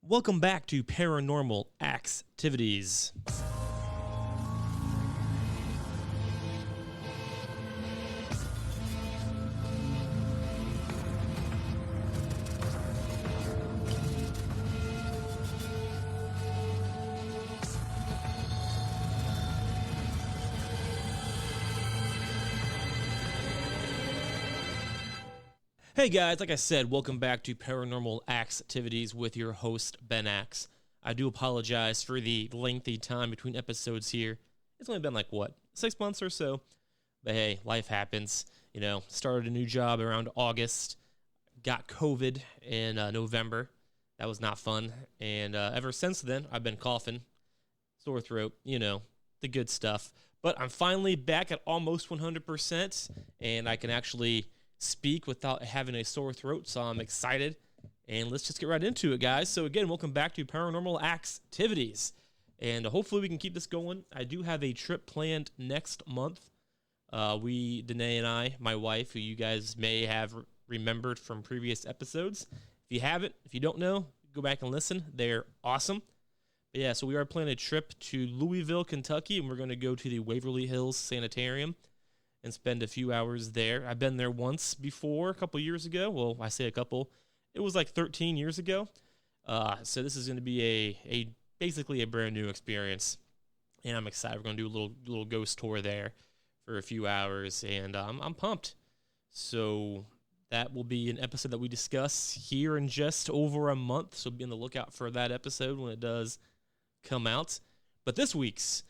Welcome back to Paranormal Axetvities. Hey guys, like I said, welcome back to Paranormal Axetvities with your host, Ben Axe. I do apologize for the lengthy time between episodes here. It's only been 6 months or so. But hey, life happens. Started a new job around August. Got COVID in November. That was not fun. And ever since then, I've been coughing, sore throat, the good stuff. But I'm finally back at almost 100%, and I can actually speak without having a sore throat, so I'm excited. And let's just get right into it, guys. So again, welcome back to Paranormal Axetvities, and hopefully we can keep this going. I do have a trip planned next month. Dena and I, my wife, who you guys may have remembered from previous episodes. If you haven't, if you don't know, go back and listen. They're awesome. But yeah, so we are planning a trip to Louisville, Kentucky, and we're going to go to the Waverly Hills Sanitarium and spend a few hours there. I've been there once before, a couple years ago. Well, I say a couple. It was 13 years ago. So this is going to be basically a brand new experience, and I'm excited. We're going to do a little ghost tour there for a few hours, and I'm pumped. So that will be an episode that we discuss here in just over a month. So be on the lookout for that episode when it does come out. But this week's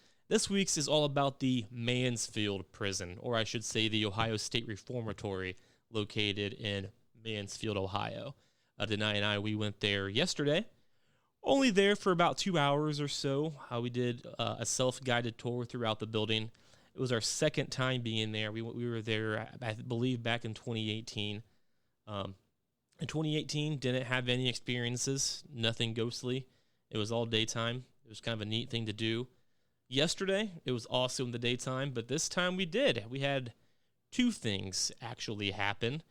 is all about the Mansfield prison, or I should say the Ohio State Reformatory, located in Mansfield, Ohio. Dena and I, we went there yesterday, only there for about 2 hours or so. We did a self-guided tour throughout the building. It was our second time being there. We were there, I believe, back in 2018. In 2018, didn't have any experiences, nothing ghostly. It was all daytime. It was kind of a neat thing to do. Yesterday, it was also in the daytime, but this time we did. We had two things actually happen,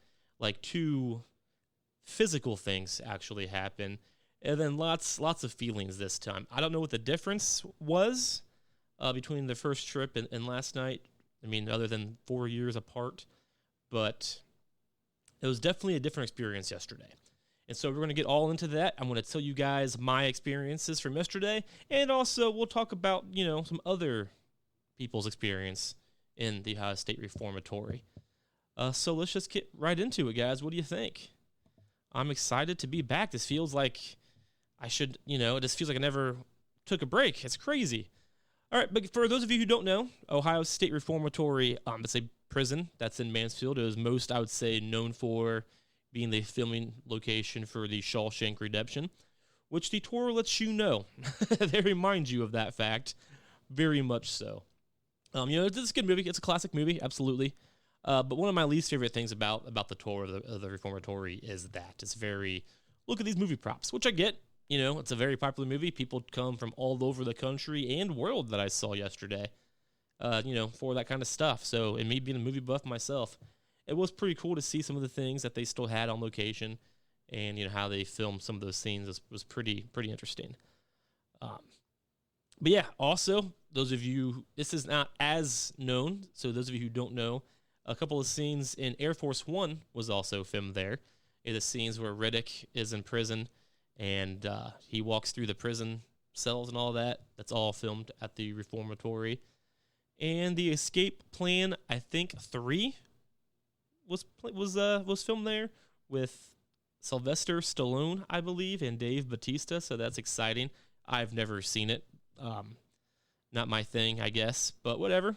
two physical things actually happen, and then lots of feelings this time. I don't know what the difference was between the first trip and last night. I mean, other than 4 years apart, but it was definitely a different experience yesterday. And so we're going to get all into that. I'm going to tell you guys my experiences from yesterday, and also we'll talk about, some other people's experience in the Ohio State Reformatory. So let's just get right into it, guys. What do you think? I'm excited to be back. This feels like I should, it just feels like I never took a break. It's crazy. All right, but for those of you who don't know, Ohio State Reformatory, it's a prison that's in Mansfield. It is most, I would say, known for being the filming location for the Shawshank Redemption, which the tour lets you know. They remind you of that fact, very much so. It's a good movie. It's a classic movie, absolutely. But one of my least favorite things about the tour of the Reformatory is that it's very, look at these movie props, which I get. It's a very popular movie. People come from all over the country and world that I saw yesterday, for that kind of stuff. So, and me being a movie buff myself, it was pretty cool to see some of the things that they still had on location, and how they filmed some of those scenes was pretty interesting. But yeah, also those of you, this is not as known, so those of you who don't know, a couple of scenes in Air Force One was also filmed there. The scenes where Riddick is in prison and he walks through the prison cells and all that. That's all filmed at the Reformatory. And the Escape Plan, I think 3. Was filmed there with Sylvester Stallone, I believe, and Dave Bautista, so that's exciting. I've never seen it. Not my thing, I guess, but whatever.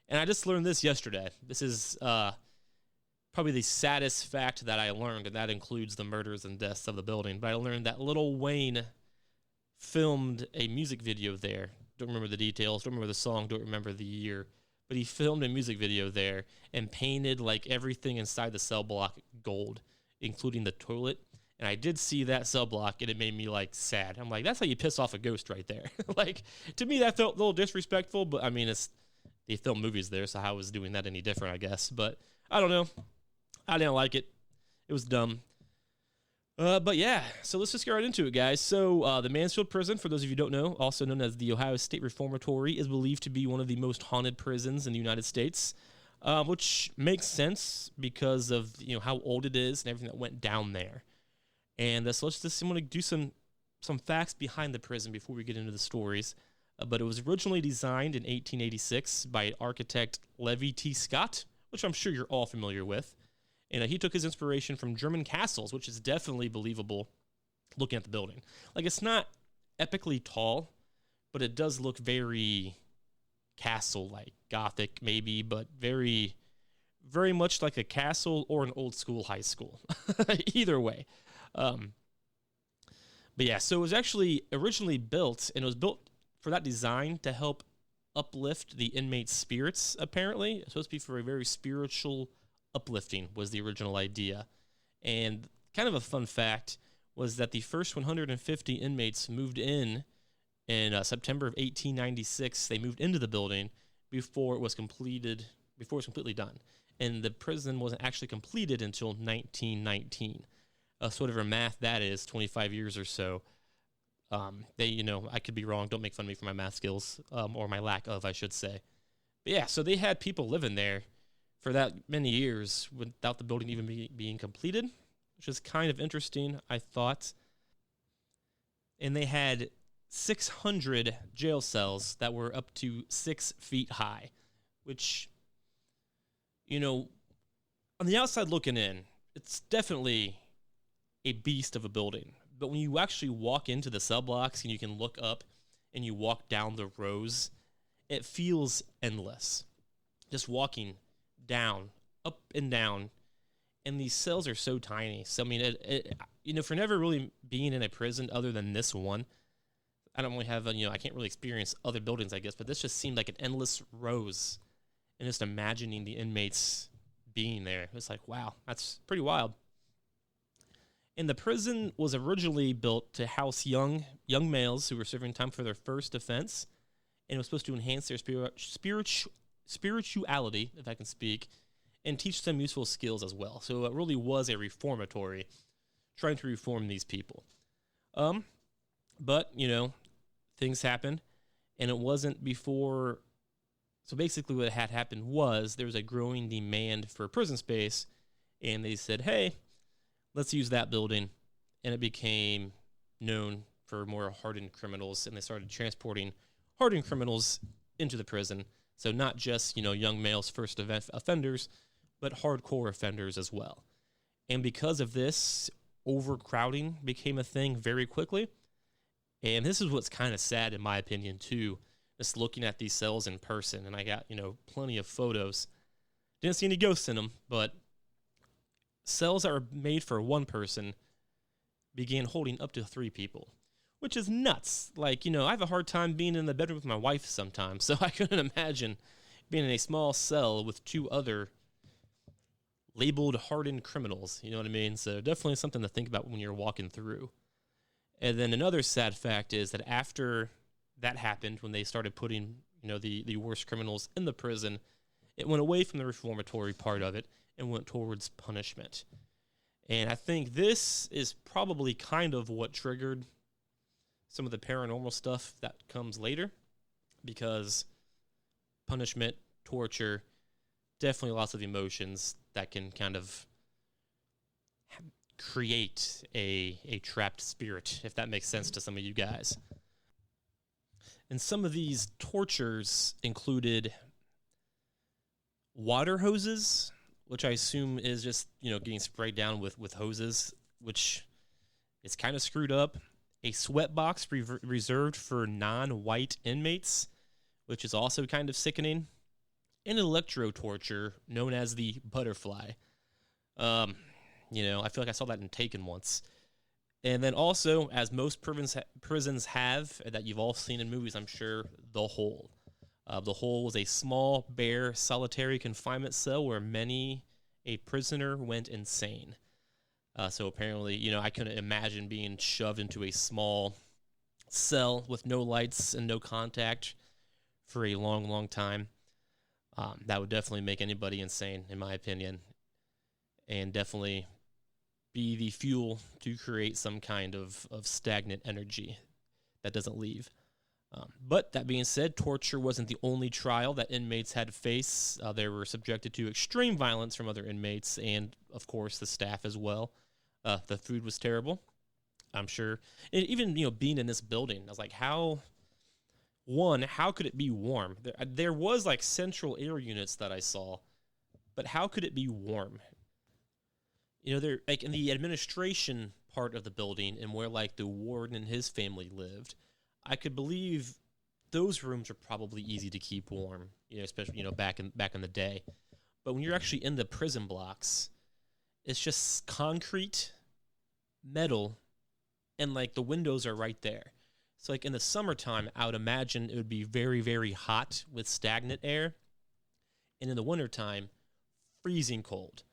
And I just learned this yesterday. This is probably the saddest fact that I learned, and that includes the murders and deaths of the building. But I learned that Lil Wayne filmed a music video there. Don't remember the details, don't remember the song, don't remember the year. But he filmed a music video there and painted everything inside the cell block gold, including the toilet. And I did see that cell block, and it made me sad. I'm like, that's how you piss off a ghost right there. To me, that felt a little disrespectful. But I mean, they film movies there, so how was doing that any different? I guess. But I don't know. I didn't like it. It was dumb. But yeah, so let's just get right into it, guys. So the Mansfield prison, for those of you who don't know, also known as the Ohio State Reformatory, is believed to be one of the most haunted prisons in the United States, which makes sense because of how old it is and everything that went down there. And so I'm going to do some facts behind the prison before we get into the stories. But it was originally designed in 1886 by architect Levi T. Scott, which I'm sure you're all familiar with. And he took his inspiration from German castles, which is definitely believable looking at the building. Like, it's not epically tall, but it does look very castle-like, Gothic maybe, but very, very much like a castle or an old school high school. Either way. But yeah, so it was actually originally built, and it was built for that design to help uplift the inmates' spirits, apparently. It's supposed to be for a very spiritual uplifting was the original idea. And kind of a fun fact was that the first 150 inmates moved in September of 1896. They moved into the building before it was completely done. And the prison wasn't actually completed until 1919. Sort of a math that is 25 years or so. I could be wrong. Don't make fun of me for my math skills, or my lack of, I should say. But yeah, so they had people living there for that many years without the building even being completed, which is kind of interesting, I thought. And they had 600 jail cells that were up to 6 feet high, which, on the outside looking in, it's definitely a beast of a building. But when you actually walk into the cell blocks and you can look up and you walk down the rows, it feels endless. Just walking down, up and down, and these cells are so tiny. So, I mean, for never really being in a prison other than this one, I don't really have, I can't really experience other buildings, I guess, but this just seemed like an endless rows, and just imagining the inmates being there. It's like, wow, that's pretty wild. And the prison was originally built to house young males who were serving time for their first offense, and it was supposed to enhance their spirituality, if I can speak, and teach them useful skills as well. So it really was a reformatory, trying to reform these people. But, things happened, and it wasn't before. So basically what had happened was there was a growing demand for prison space, and they said, hey, let's use that building. And it became known for more hardened criminals, and they started transporting hardened criminals into the prison. So not just, young males, first offenders, but hardcore offenders as well. And because of this, overcrowding became a thing very quickly. And this is what's kind of sad, in my opinion, too, just looking at these cells in person. And I got, plenty of photos. Didn't see any ghosts in them, but cells that were made for one person began holding up to 3 people, which is nuts. Like, I have a hard time being in the bedroom with my wife sometimes, so I couldn't imagine being in a small cell with 2 other labeled hardened criminals, you know what I mean? So definitely something to think about when you're walking through. And then another sad fact is that after that happened, when they started putting, the worst criminals in the prison, it went away from the reformatory part of it and went towards punishment. And I think this is probably kind of what triggered some of the paranormal stuff that comes later, because punishment, torture, definitely lots of emotions that can kind of create a trapped spirit, if that makes sense to some of you guys. And some of these tortures included water hoses, which I assume is just, getting sprayed down with hoses, which is kind of screwed up. A sweat box reserved for non-white inmates, which is also kind of sickening. And electro torture known as the butterfly. I feel like I saw that in Taken once. And then also, as most prisons have, that you've all seen in movies, I'm sure, the Hole. The Hole was a small, bare, solitary confinement cell where many a prisoner went insane. So apparently, I couldn't imagine being shoved into a small cell with no lights and no contact for a long, long time. That would definitely make anybody insane, in my opinion. And definitely be the fuel to create some kind of stagnant energy that doesn't leave. But that being said, torture wasn't the only trial that inmates had to face. They were subjected to extreme violence from other inmates and, of course, the staff as well. The food was terrible, I'm sure. And even, being in this building, I was like, how could it be warm? There was, like, central air units that I saw, but how could it be warm? They're, like, in the administration part of the building and where, like, the warden and his family lived, I could believe those rooms are probably easy to keep warm, especially, back in the day. But when you're actually in the prison blocks, it's just concrete, metal, and, like, the windows are right there. So, like, in the summertime, I would imagine it would be very, very hot with stagnant air. And in the wintertime, freezing cold.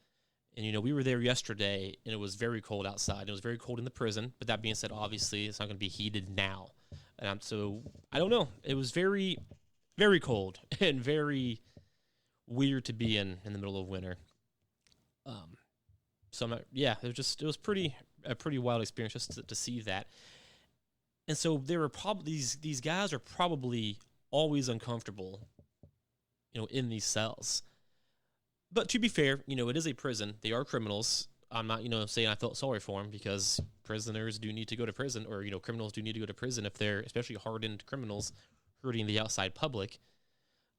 And, we were there yesterday, and it was very cold outside. It was very cold in the prison. But that being said, obviously, it's not going to be heated now. And so, I don't know. It was very, very cold and very weird to be in the middle of winter. It was a pretty wild experience just to see that. And so there were probably these guys are probably always uncomfortable, in these cells. But to be fair, it is a prison. They are criminals. I'm not, saying I felt sorry for them, because prisoners do need to go to prison, or, criminals do need to go to prison if they're especially hardened criminals hurting the outside public.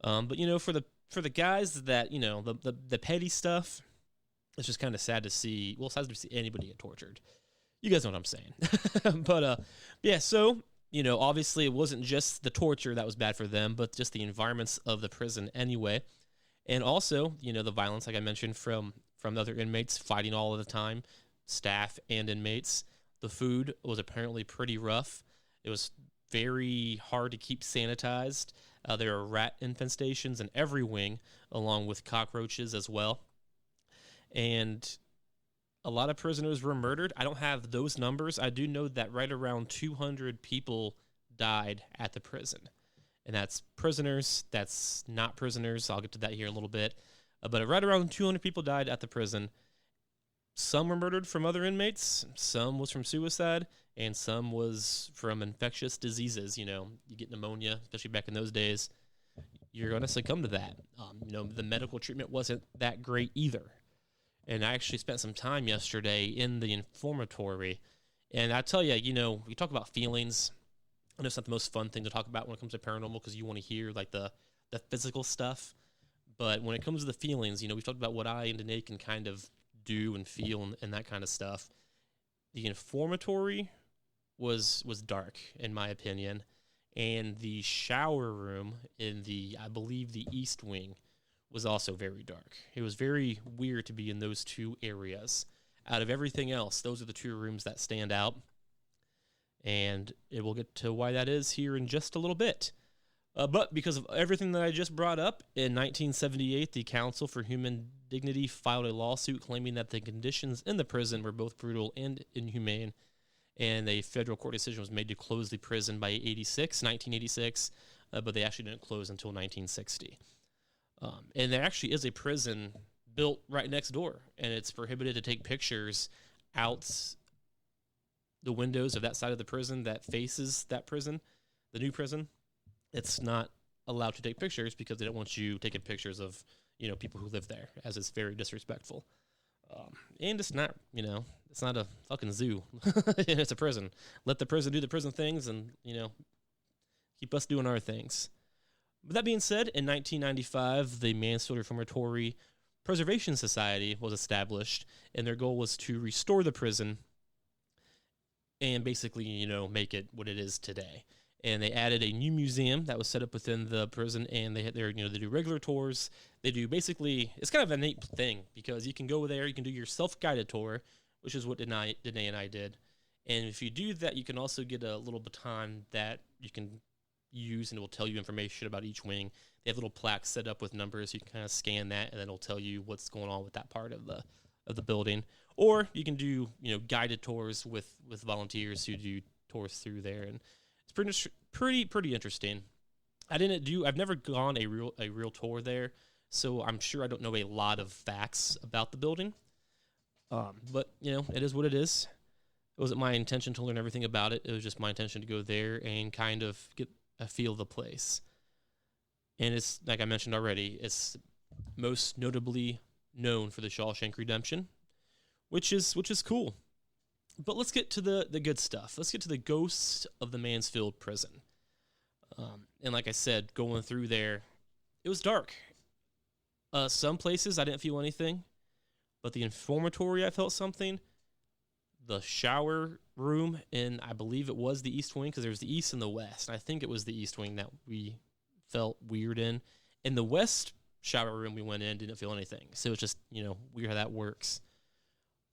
But, for the guys that, the petty stuff, it's just kind of sad to see. Well, it's sad to see anybody get tortured. You guys know what I'm saying. But, so, obviously it wasn't just the torture that was bad for them, but just the environments of the prison anyway. And also, the violence, like I mentioned, from the other inmates fighting all of the time, staff and inmates. The food was apparently pretty rough. It was very hard to keep sanitized. There are rat infestations in every wing, along with cockroaches as well. And a lot of prisoners were murdered. I don't have those numbers. I do know that right around 200 people died at the prison. And that's prisoners, that's not prisoners. I'll get to that here in a little bit. But right around 200 people died at the prison. Some were murdered from other inmates, some was from suicide, and some was from infectious diseases. You get pneumonia, especially back in those days, you're going to succumb to that. The medical treatment wasn't that great either. And I actually spent some time yesterday in the reformatory, and I tell you, we talk about feelings. I know it's not the most fun thing to talk about when it comes to paranormal, because you want to hear, like, the physical stuff. But when it comes to the feelings, we've talked about what I and Dena can kind of do and feel and that kind of stuff. The reformatory was dark, in my opinion. And the shower room in I believe, the East Wing was also very dark. It was very weird to be in those two areas. Out of everything else, those are the two rooms that stand out. And we'll get to why that is here in just a little bit. But because of everything that I just brought up, in 1978, the Council for Human Dignity filed a lawsuit claiming that the conditions in the prison were both brutal and inhumane, and a federal court decision was made to close the prison by 1986, but they actually didn't close until 1960. And there actually is a prison built right next door, and it's prohibited to take pictures out the windows of that side of the prison that faces that prison, the new prison. It's not allowed to take pictures because they don't want you taking pictures of, people who live there, as it's very disrespectful. And it's not, it's not a fucking zoo. It's a prison. Let the prison do the prison things and, keep us doing our things. But that being said, in 1995, the Mansfield Reformatory Preservation Society was established, and their goal was to restore the prison and basically, make it what it is today. And they added a new museum that was set up within the prison, and they do regular tours. They do basically, it's kind of a neat thing, because you can go there, you can do your self-guided tour, which is what Dena and I did. And if you do that, you can also get a little baton that you can use, and it will tell you information about each wing. They have little plaques set up with numbers. You can kind of scan that, and then it'll tell you what's going on with that part of the building. Or you can do guided tours with volunteers who do tours through there, and it's pretty interesting. I've never gone a real tour there, so I'm sure I don't know a lot of facts about the building. But, it is what it is. It wasn't my intention to learn everything about it. It was just my intention to go there and kind of get a feel of the place. And it's, like I mentioned already, it's most notably known for the Shawshank Redemption, which is cool. But let's get to the good stuff. Let's get to the ghosts of the Mansfield prison. And like I said, going through there, it was dark. Some places I didn't feel anything, but the reformatory I felt something. The shower room in, I believe it was the East Wing, because there was the East and the West. And I think it was the East Wing that we felt weird in. In the West shower room we went in, didn't feel anything. So it's just, weird how that works.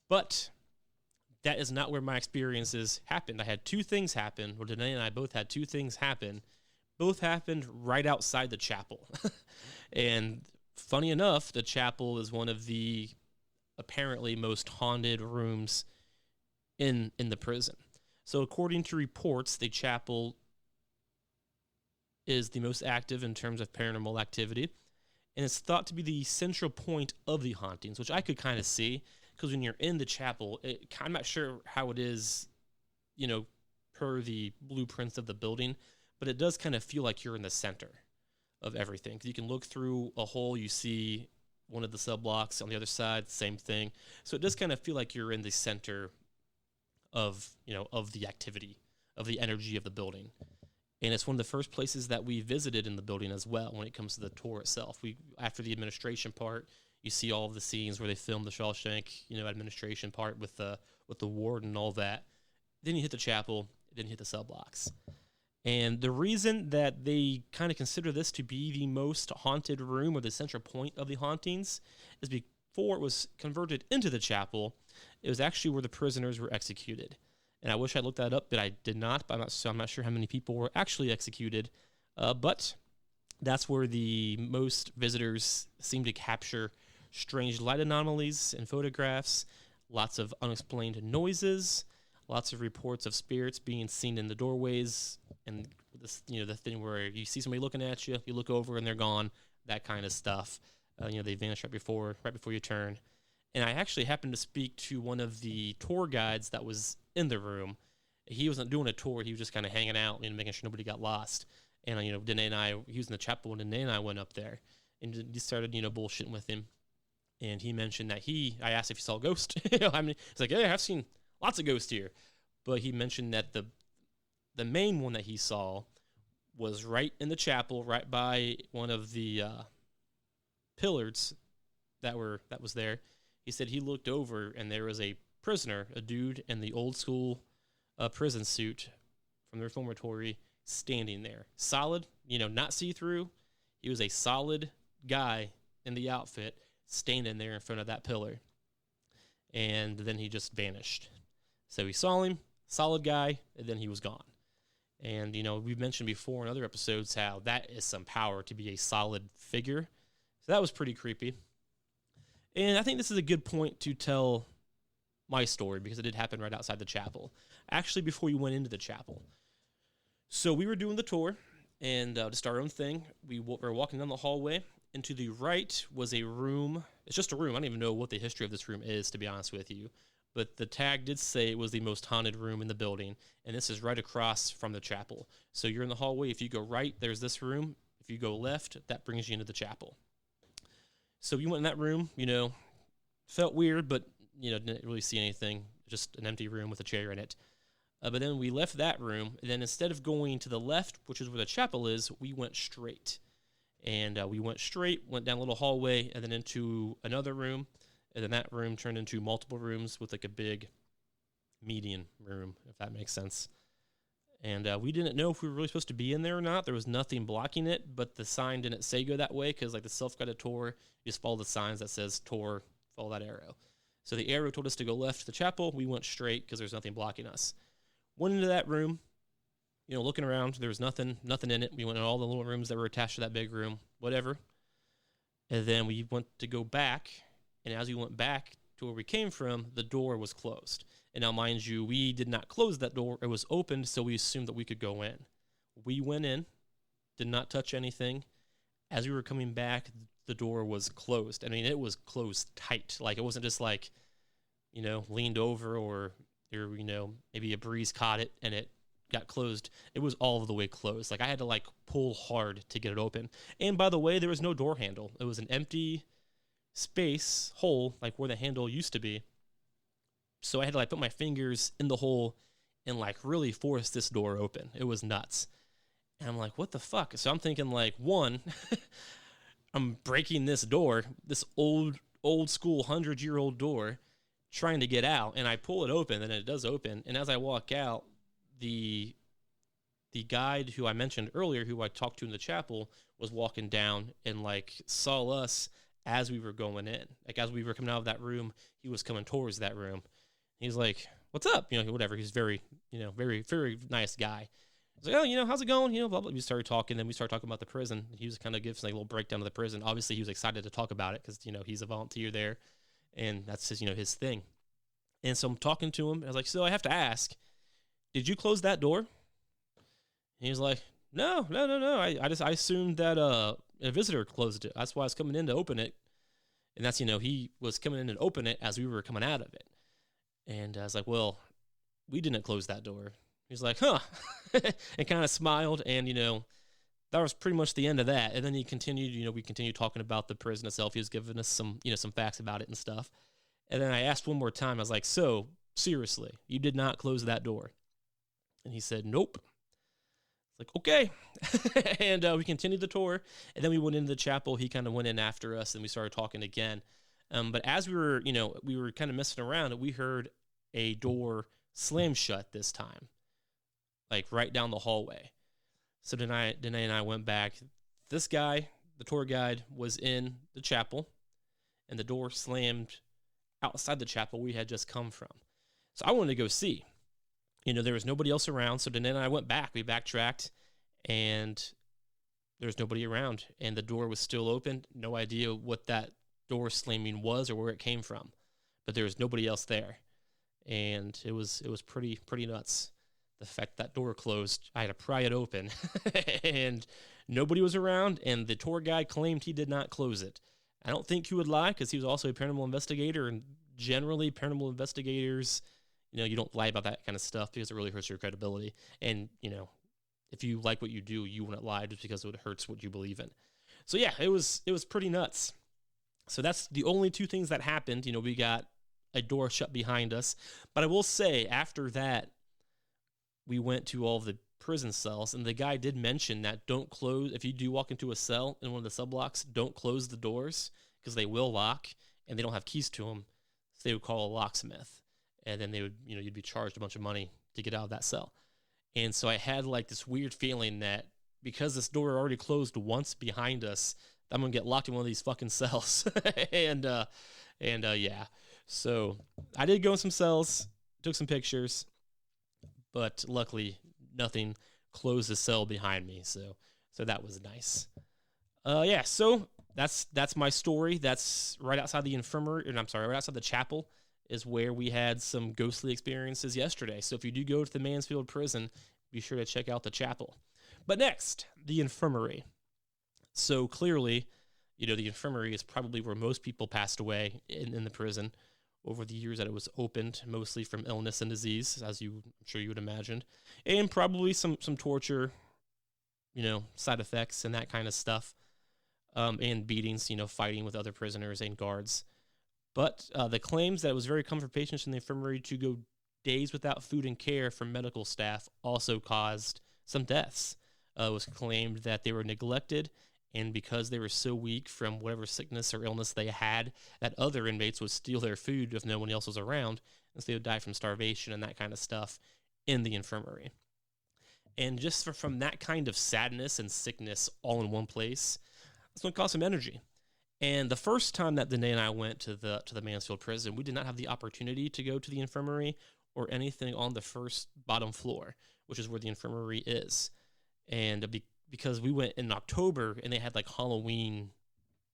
But that is not where my experiences happened. I had two things happen. Well, Dena and I both had two things happen. Both happened right outside the chapel. And funny enough, the chapel is one of the apparently most haunted rooms in the prison. So according to reports, the chapel is the most active in terms of paranormal activity, and it's thought to be the central point of the hauntings, which I could kind of see, because when you're in the chapel, I'm not sure how it is, per the blueprints of the building, but it does kind of feel like you're in the center of everything. 'Cause you can look through a hole, you see one of the sub blocks on the other side, same thing. So it does kind of feel like you're in the center of the activity, of the energy of the building. And it's one of the first places that we visited in the building as well when it comes to the tour itself. After the administration part, you see all of the scenes where they filmed the Shawshank, administration part with the ward and all that. Then you hit the chapel, then you hit the cell blocks. And the reason that they kind of consider this to be the most haunted room, or the central point of the hauntings, is before it was converted into the chapel, it was actually where the prisoners were executed. And I wish I looked that up, but I did not. But I'm not sure how many people were actually executed. But that's where the most visitors seem to capture strange light anomalies in photographs, lots of unexplained noises, lots of reports of spirits being seen in the doorways, and this, the thing where you see somebody looking at you, you look over and they're gone, that kind of stuff. They vanish right before you turn. And I actually happened to speak to one of the tour guides that was in the room. He wasn't doing a tour. He was just kind of hanging out and making sure nobody got lost. And, Dena and I, he was in the chapel when Dena and I went up there. And just started, bullshitting with him. And he mentioned that I asked if he saw a ghost. He's like, yeah, I've seen lots of ghosts here. But he mentioned that the main one that he saw was right in the chapel, right by one of the pillars that was there. He said he looked over and there was a prisoner, a dude in the old school prison suit from the reformatory, standing there. Solid, not see-through. He was a solid guy in the outfit standing there in front of that pillar. And then he just vanished. So we saw him, solid guy, and then he was gone. And, we've mentioned before in other episodes how that is some power to be a solid figure. So that was pretty creepy. And I think this is a good point to tell my story, because it did happen right outside the chapel. Actually, before we went into the chapel. So we were doing the tour, and just our own thing. We were walking down the hallway, and to the right was a room. It's just a room. I don't even know what the history of this room is, to be honest with you. But the tag did say it was the most haunted room in the building, and this is right across from the chapel. So you're in the hallway. If you go right, there's this room. If you go left, that brings you into the chapel. So we went in that room, felt weird, but, didn't really see anything. Just an empty room with a chair in it. But then we left that room, and then instead of going to the left, which is where the chapel is, we went straight. And we went down a little hallway, and then into another room. And then that room turned into multiple rooms with like a big median room, if that makes sense. And we didn't know if we were really supposed to be in there or not. There was nothing blocking it, but the sign didn't say go that way, because like the self-guided tour, you just follow the signs that says tour, follow that arrow. So the arrow told us to go left to the chapel. We went straight because there's nothing blocking us. Went into that room, looking around. There was nothing in it. We went in all the little rooms that were attached to that big room, whatever. And then we went to go back, and as we went back to where we came from, the door was closed. And now, mind you, we did not close that door. It was opened, so we assumed that we could go in. We went in, did not touch anything. As we were coming back, the door was closed. I mean, it was closed tight. Like, it wasn't just like leaned over, or there, maybe a breeze caught it and it got closed. It was all of the way closed. Like I had to like pull hard to get it open. And by the way, there was no door handle. It was an empty space hole, like where the handle used to be. So I had to like put my fingers in the hole and like really force this door open. It was nuts. And I'm like, what the fuck? So I'm thinking like, one, I'm breaking this door, this old school 100-year-old door, trying to get out, and I pull it open, and it does open. And as I walk out, the guide who I mentioned earlier, who I talked to in the chapel, was walking down and like saw us as we were going in. Like as we were coming out of that room, he was coming towards that room. He's like, "What's up?" Whatever. He's very, very, very nice guy. I was like, "Oh, how's it going?" Blah, blah. We started talking, then we started talking about the prison. He was kind of giving like a little breakdown of the prison. Obviously, he was excited to talk about it because he's a volunteer there, and that's his his thing. And so I'm talking to him. And I was like, "So I have to ask, did you close that door?" And he was like, No. I assumed that a visitor closed it. That's why I was coming in to open it. And that's he was coming in and open it as we were coming out of it. And I was like, "Well, we didn't close that door." He's like, "Huh," and kind of smiled. And, that was pretty much the end of that. And then he continued, we continued talking about the prison itself. He was giving us some facts about it and stuff. And then I asked one more time, I was like, "So, seriously, you did not close that door?" And he said, "Nope." It's like, okay. And we continued the tour. And then we went into the chapel. He kind of went in after us, and we started talking again. But as we were, we were kind of messing around, we heard a door slam shut this time, like right down the hallway. So Dena and I went back. This guy, the tour guide, was in the chapel, and the door slammed outside the chapel we had just come from. So I wanted to go see. There was nobody else around, so Dena and I went back. We backtracked, and there was nobody around, and the door was still open. No idea what that door slamming was or where it came from, but there was nobody else there, and it was pretty nuts. The fact that door closed, I had to pry it open, and nobody was around, and the tour guide claimed he did not close it. I don't think he would lie, because he was also a paranormal investigator, and generally paranormal investigators, you don't lie about that kind of stuff because it really hurts your credibility. And, if you like what you do, you wouldn't lie just because it hurts what you believe in. So yeah, it was pretty nuts. So that's the only two things that happened. We got a door shut behind us. But I will say, after that, we went to all of the prison cells, and the guy did mention that don't close, if you do walk into a cell in one of the cell blocks, don't close the doors because they will lock, and they don't have keys to them. So they would call a locksmith, and then they would, you'd be charged a bunch of money to get out of that cell. And so I had like this weird feeling that because this door already closed once behind us, I'm going to get locked in one of these fucking cells. and yeah. So I did go in some cells, took some pictures, but luckily nothing closed the cell behind me. So that was nice. Yeah. So that's my story. That's right outside the infirmary, right outside the chapel is where we had some ghostly experiences yesterday. So if you do go to the Mansfield prison, be sure to check out the chapel. But next, the infirmary. So clearly, the infirmary is probably where most people passed away in the prison over the years that it was opened, mostly from illness and disease, as I'm sure you would imagine, and probably some torture, side effects and that kind of stuff, and beatings, fighting with other prisoners and guards. But the claims that it was very common for patients in the infirmary to go days without food and care from medical staff also caused some deaths. It was claimed that they were neglected, and because they were so weak from whatever sickness or illness they had, that other inmates would steal their food if no one else was around, and so they would die from starvation and that kind of stuff in the infirmary. And just from that kind of sadness and sickness all in one place, that's what caused some energy. And the first time that Dena and I went to the Mansfield prison, we did not have the opportunity to go to the infirmary or anything on the bottom floor, which is where the infirmary is. And because we went in October and they had like Halloween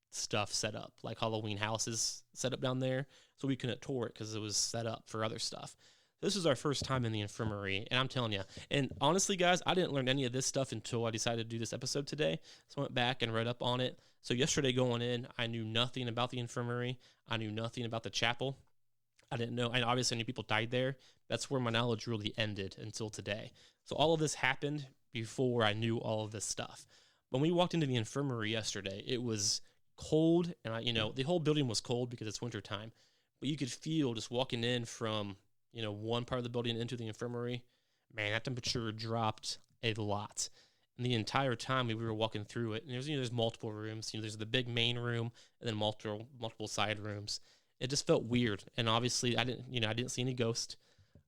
stuff set up, like Halloween houses set up down there, so we couldn't tour it because it was set up for other stuff. This was our first time in the infirmary, and I'm telling you, and honestly, guys, I didn't learn any of this stuff until I decided to do this episode today, so I went back and read up on it. So yesterday going in, I knew nothing about the infirmary. I knew nothing about the chapel. I didn't know. And obviously, many people died there. That's where my knowledge really ended until today. So all of this happened before I knew all of this stuff. When we walked into the infirmary yesterday, it was cold, and the whole building was cold because it's wintertime. But you could feel just walking in from, one part of the building into the infirmary, man, that temperature dropped a lot. And the entire time we were walking through it, and there's multiple rooms. There's the big main room and then multiple side rooms. It just felt weird, and obviously I didn't see any ghosts.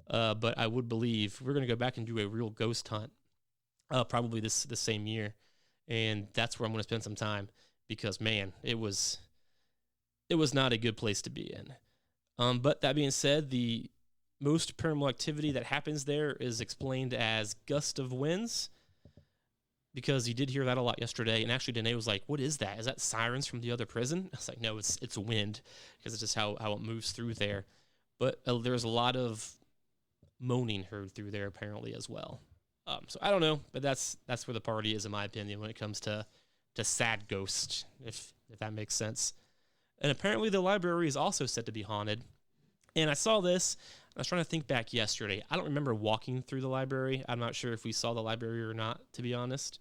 But I would believe we're gonna go back and do a real ghost hunt, probably this same year, and that's where I'm gonna spend some time because man, it was not a good place to be in. But that being said, the most paranormal activity that happens there is explained as gust of winds, because you did hear that a lot yesterday. And actually, Dena was like, "What is that? Is that sirens from the other prison?" I was like, "No, it's wind, because it's just how it moves through there." But there's a lot of moaning heard through there apparently as well. So I don't know, but that's where the party is in my opinion when it comes to sad ghosts, if that makes sense. And apparently the library is also said to be haunted. And I saw this. I was trying to think back yesterday. I don't remember walking through the library. I'm not sure if we saw the library or not, to be honest.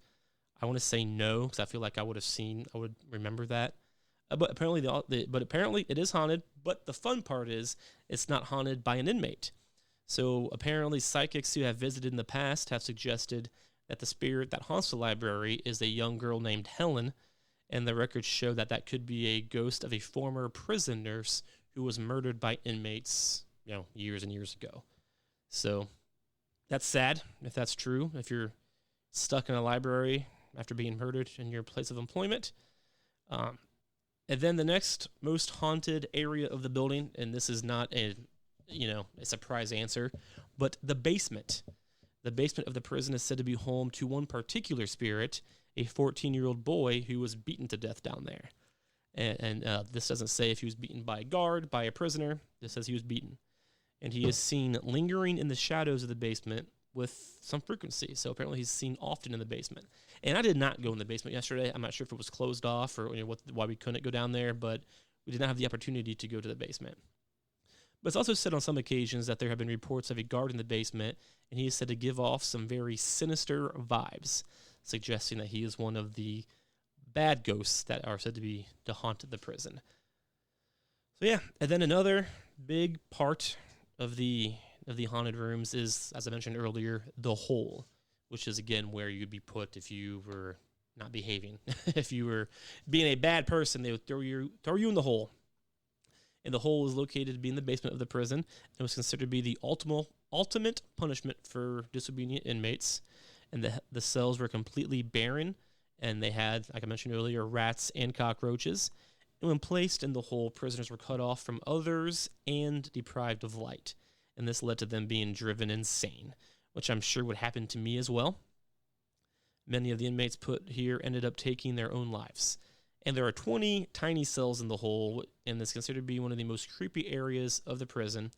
I want to say no, because I feel like I would remember that. But apparently it is haunted. But the fun part is it's not haunted by an inmate. So apparently psychics who have visited in the past have suggested that the spirit that haunts the library is a young girl named Helen, and the records show that could be a ghost of a former prison nurse who was murdered by inmates, years and years ago. So that's sad if that's true, if you're stuck in a library after being murdered in your place of employment. And then the next most haunted area of the building, and this is not a surprise answer, but the basement. The basement of the prison is said to be home to one particular spirit, a 14-year-old boy who was beaten to death down there. And this doesn't say if he was beaten by a guard, by a prisoner. This says he was beaten. And he is seen lingering in the shadows of the basement with some frequency. So apparently he's seen often in the basement. And I did not go in the basement yesterday. I'm not sure if it was closed off or why we couldn't go down there, but we did not have the opportunity to go to the basement. But it's also said on some occasions that there have been reports of a guard in the basement, and he is said to give off some very sinister vibes, suggesting that he is one of the bad ghosts that are said to haunt the prison. So yeah, and then another big part of the haunted rooms is, as I mentioned earlier, the hole, which is again where you'd be put if you were not behaving. If you were being a bad person, they would throw you in the hole. And the hole is located to be in the basement of the prison. It was considered to be the ultimate punishment for disobedient inmates. And the cells were completely barren, and they had, like I mentioned earlier, rats and cockroaches. And when placed in the hole, prisoners were cut off from others and deprived of light. And this led to them being driven insane, which I'm sure would happen to me as well. Many of the inmates put here ended up taking their own lives. And there are 20 tiny cells in the hole, and it's considered to be one of the most creepy areas of the prison.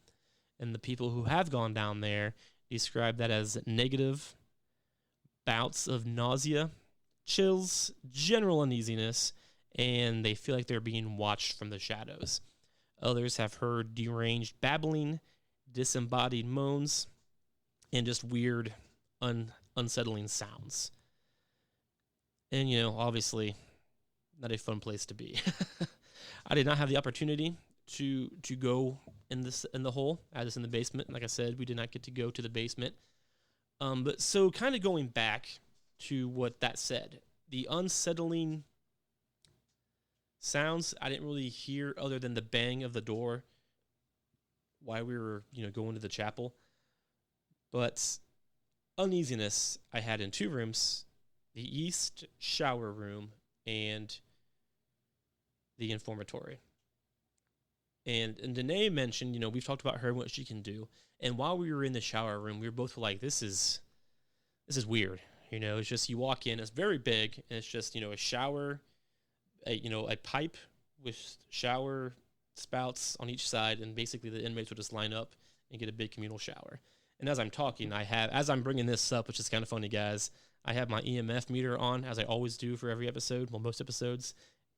And the people who have gone down there describe that as negative bouts of nausea, chills, general uneasiness, and they feel like they're being watched from the shadows. Others have heard deranged babbling, disembodied moans, and just weird, unsettling sounds. And, obviously, not a fun place to be. I did not have the opportunity to go in the hole. I was in the basement. Like I said, we did not get to go to the basement. But so kind of going back to what that said, the unsettling sounds I didn't really hear other than the bang of the door while we were, going to the chapel. But uneasiness I had in two rooms, the east shower room and the informatory. And Dena mentioned, we've talked about her and what she can do. And while we were in the shower room, we were both like, this is weird. It's just you walk in, it's very big, and it's just, a shower, a pipe with shower spouts on each side, and basically the inmates would just line up and get a big communal shower. And as I'm talking, as I'm bringing this up, which is kind of funny, guys, I have my EMF meter on, as I always do for every episode, most episodes,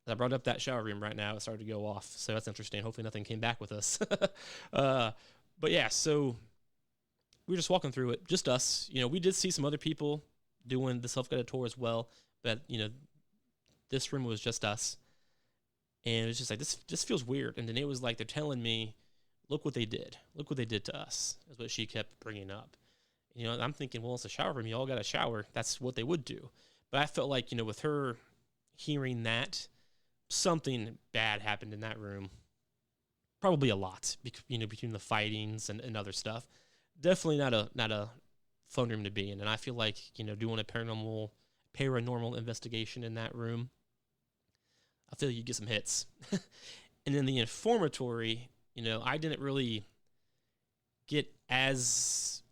I brought up that shower room right now. It started to go off, so that's interesting. Hopefully nothing came back with us. But yeah, so we were just walking through it, just us. We did see some other people doing the self-guided tour as well, but this room was just us. And it was just like, this feels weird. And then it was like, they're telling me, look what they did. Look what they did to us, is what she kept bringing up. I'm thinking, well, it's a shower room. You all got a shower. That's what they would do. But I felt like, with her hearing that, something bad happened in that room. Probably a lot, between the fightings and other stuff. Definitely not a fun room to be in. And I feel like, doing a paranormal investigation in that room, I feel like you get some hits. And in the informatory, I didn't really get as...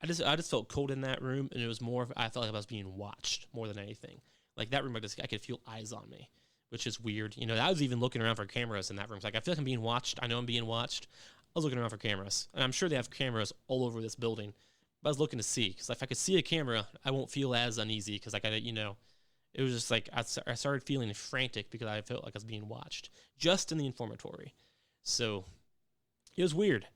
I just felt cold in that room, and it was more of, I felt like I was being watched more than anything. Like that room, I could feel eyes on me, which is weird. I was even looking around for cameras in that room. It's like, I feel like I'm being watched. I know I'm being watched. I was looking around for cameras, and I'm sure they have cameras all over this building. But I was looking to see, because if I could see a camera, I won't feel as uneasy, because it was just like I started feeling frantic because I felt like I was being watched just in the informatory. So it was weird.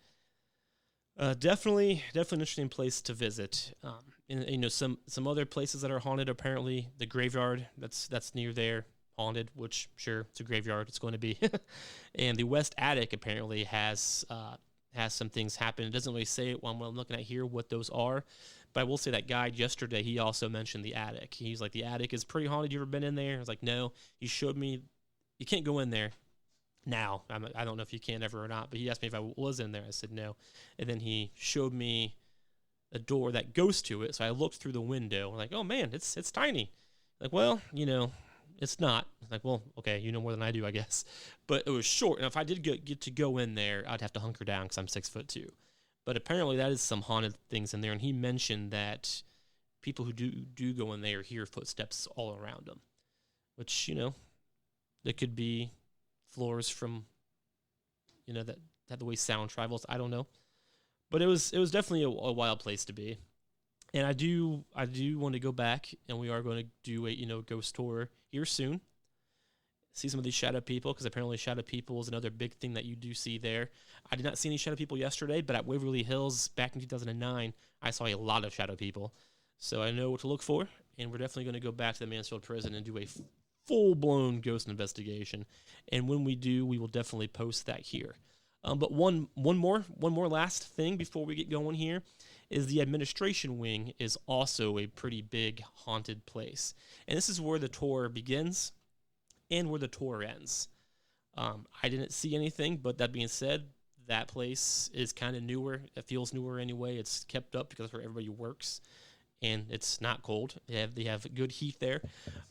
Definitely an interesting place to visit. And some other places that are haunted. Apparently, the graveyard that's near there haunted. Which sure, it's a graveyard. It's going to be. And the west attic apparently has some things happen. It doesn't really say it when I'm looking at here what those are. But I will say that guide yesterday, he also mentioned the attic. He's like, the attic is pretty haunted. You ever been in there? I was like, no. He showed me, you can't go in there now. I don't know if you can ever or not, but he asked me if I was in there. I said no. And then he showed me a door that goes to it. So I looked through the window. I'm like, oh man, it's tiny. Like, well, it's not. Like, well, okay, you know more than I do, I guess. But it was short. And if I did get to go in there, I'd have to hunker down because I'm 6'2". But apparently that is some haunted things in there. And he mentioned that people who do go in there hear footsteps all around them. Which, it could be floors from, that the way sound travels. I don't know. But it was definitely a wild place to be. And I do want to go back, and we are going to do a ghost tour here soon. See some of these shadow people, because apparently shadow people is another big thing that you do see there. I did not see any shadow people yesterday, but at Waverly Hills back in 2009, I saw a lot of shadow people. So I know what to look for, and we're definitely going to go back to the Mansfield prison and do a full-blown ghost investigation. And when we do, we will definitely post that here. But one more last thing before we get going here is the administration wing is also a pretty big haunted place. And this is where the tour begins and where the tour ends. I didn't see anything, but that being said, that place is kind of newer. It feels newer anyway. It's kept up because where everybody works, and it's not cold. They have good heat there.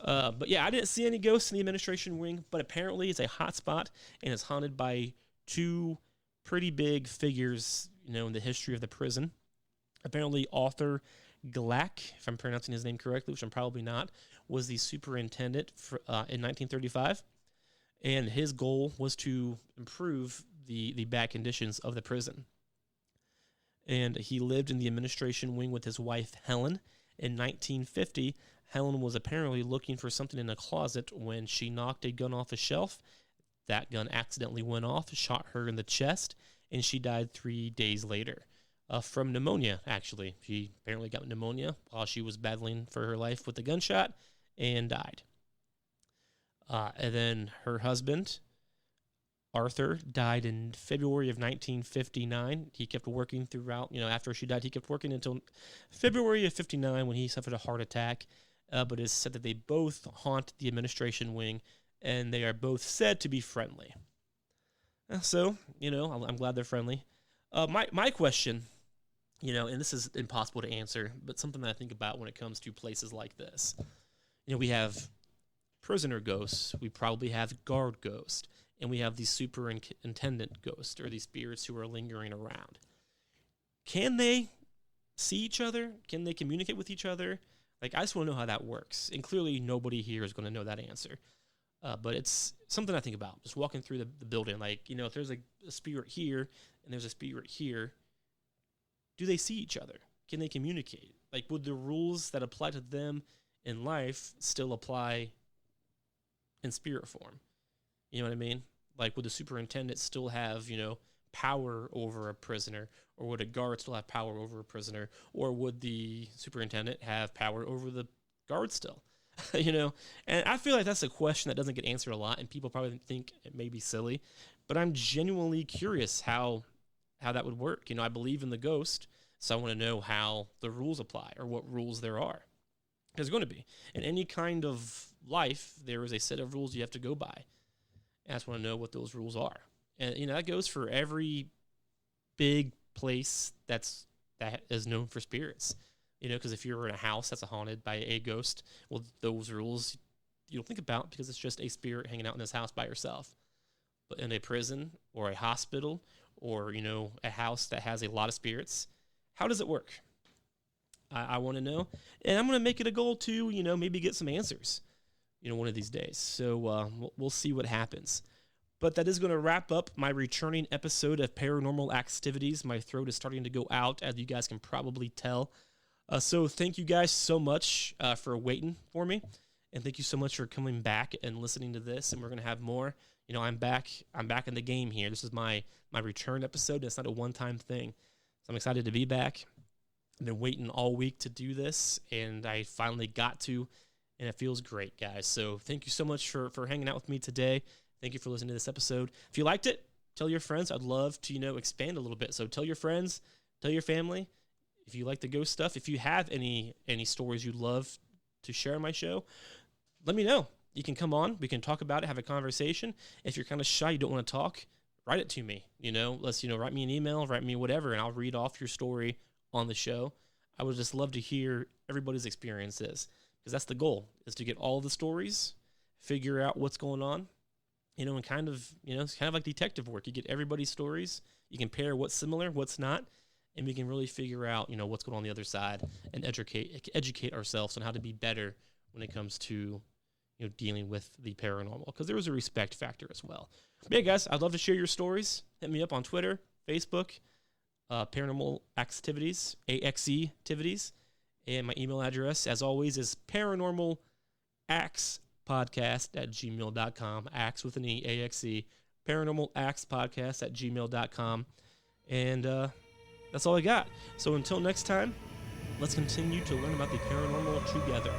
But yeah, I didn't see any ghosts in the administration wing, but apparently it's a hot spot, and it's haunted by two pretty big figures, in the history of the prison. Apparently, Arthur Glack, if I'm pronouncing his name correctly, which I'm probably not, was the superintendent in 1935, and his goal was to improve the bad conditions of the prison. And he lived in the administration wing with his wife, Helen. In 1950, Helen was apparently looking for something in a closet when she knocked a gun off a shelf. That gun accidentally went off, shot her in the chest, and she died 3 days later. From pneumonia, actually. She apparently got pneumonia while she was battling for her life with a gunshot and died. And then her husband, Arthur, died in February of 1959. He kept working throughout, after she died, he kept working until February of 59 when he suffered a heart attack. But it's said that they both haunt the administration wing, and they are both said to be friendly. So, I'm glad they're friendly. My question, and this is impossible to answer, but something that I think about when it comes to places like this. We have prisoner ghosts, we probably have guard ghosts, and we have these superintendent ghosts, or these spirits who are lingering around. Can they see each other? Can they communicate with each other? Like, I just want to know how that works. And clearly nobody here is going to know that answer. But it's something I think about, just walking through the building. Like, if there's a spirit here and there's a spirit here, do they see each other? Can they communicate? Like, would the rules that apply to them in life still apply in spirit form. You know what I mean? Like, would the superintendent still have, power over a prisoner? Or would a guard still have power over a prisoner? Or would the superintendent have power over the guard still? And I feel like that's a question that doesn't get answered a lot, and people probably think it may be silly, but I'm genuinely curious how that would work. I believe in the ghost, so I want to know how the rules apply, or what rules there are. There's going to be. In any kind of life, there is a set of rules you have to go by. And I just want to know what those rules are. And, that goes for every big place that is known for spirits. Because if you're in a house that's haunted by a ghost, well, those rules you don't think about because it's just a spirit hanging out in this house by yourself. But in a prison or a hospital or, a house that has a lot of spirits, how does it work? I want to know. And I'm going to make it a goal to, maybe get some answers, one of these days. So we'll see what happens. But that is going to wrap up my returning episode of Paranormal Axetvities. My throat is starting to go out, as you guys can probably tell. So thank you guys so much for waiting for me. And thank you so much for coming back and listening to this. And we're going to have more. I'm back in the game here. This is my return episode. It's not a one-time thing. So I'm excited to be back. I've been waiting all week to do this, and I finally got to, and it feels great, guys. So thank you so much for hanging out with me today. Thank you for listening to this episode. If you liked it, tell your friends. I'd love to, expand a little bit. So tell your friends, tell your family. If you like the ghost stuff, if you have any stories you'd love to share on my show, let me know. You can come on. We can talk about it, have a conversation. If you're kind of shy, you don't want to talk, write it to me. Let's, write me an email, write me whatever, and I'll read off your story on the show. I would just love to hear everybody's experiences, because that's the goal, is to get all the stories, figure out what's going on, and kind of, it's kind of like detective work. You get everybody's stories, you compare what's similar, what's not, and we can really figure out, what's going on the other side, and educate ourselves on how to be better when it comes to, dealing with the paranormal, because there is a respect factor as well. But yeah, guys, I'd love to share your stories. Hit me up on Twitter, Facebook, Paranormal Axetvities, AXEtivities, and my email address, as always, is paranormalaxepodcast@gmail.com, axe with an E, A-X-E, paranormalaxepodcast@gmail.com, and that's all I got. So until next time, let's continue to learn about the paranormal together.